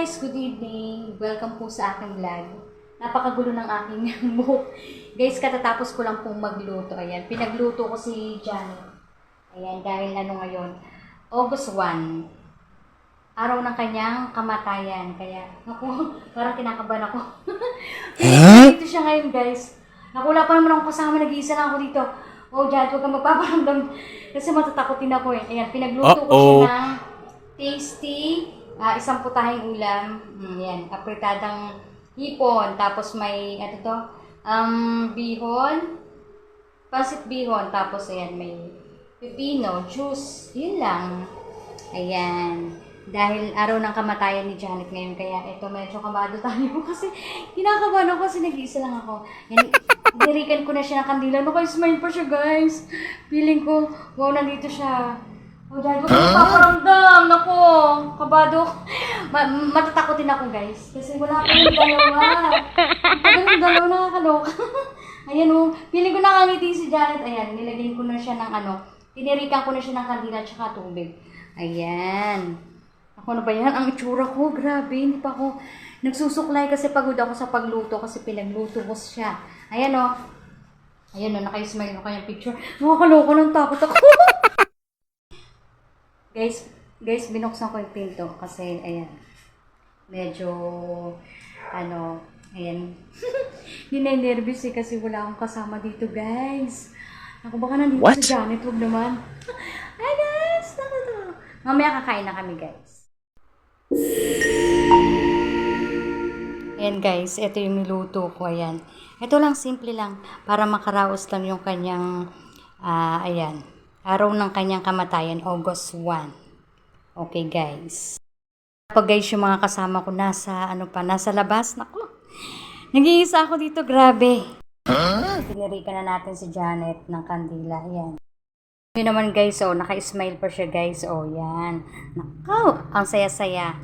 guys! Good evening! Welcome po sa aking vlog. Napakagulo ng aking buhok. Guys, katatapos ko lang pong magluto. Ayan, pinagluto ko si Janet. Ayan, dahil ngayon, August 1. Araw ng kanyang kamatayan. Kaya, naku, parang kinakabahan ako. Dito siya ngayon, guys. Naku, wala pa naman akong kasama. Nag-iisa lang ako dito. Oh, Janet, huwag kang magpaparamdam. Kasi matatakotin ako eh. Ayan, pinagluto ko siya ng tasty, isang putahing ulam. Yan, apretadang hipon. Tapos may, bihon, pasit bihon. Tapos, ayan, may pipino, juice. Yun lang. Ayan. Dahil araw ng kamatayan ni Janet ngayon. Kaya ito, medyo kabado tayo. Kasi kinakabahan ako kasi nag-iisa lang ako. Yan, dirikan ko na siya ng kandila. Naka-smile pa siya, guys. Feeling ko, wow, nandito siya. Oh, dahil ko paparamdam. Nako, kabado. Matatakotin ako, guys. Kasi wala pa yung dalawa. Yung dalawa nakakaloka. Ayan o. Feeling ko nakangiti si Janet. Ayan, nilagyan ko na siya ng tinirikan ko na siya ng kandila at saka tubig. Ayan. Ako na ba yan? Ang itsura ko. Grabe. Hindi pa ako nagsusuklay kasi pagod ako sa pagluto kasi pinagluto ko siya. Ayan o. Ayan o. Naka-smile ako kanyang picture. Nakakaloka ng takot ako. Guys, binuksan ko yung pinto kasi, ayan, medyo, ayan, ninenervous eh kasi wala akong kasama dito, guys. Ako baka nandito si Janet, huwag naman. Ay, guys, naku. Mamaya kakain na kami, guys. Ayan, guys, ito yung niluto ko, ayan. Ito lang, simple lang, para makaraos lang yung kanyang, ayan, araw ng kanyang kamatayan, August 1. Okay, guys. Kapag guys, yung mga kasama ko nasa, nasa labas. Naku, nag-iisa ako dito, grabe. Tinirikan na natin si Janet ng kandila, ayan. Yun naman, guys, naka-smile pa siya, guys, yan. Naku, ang saya-saya.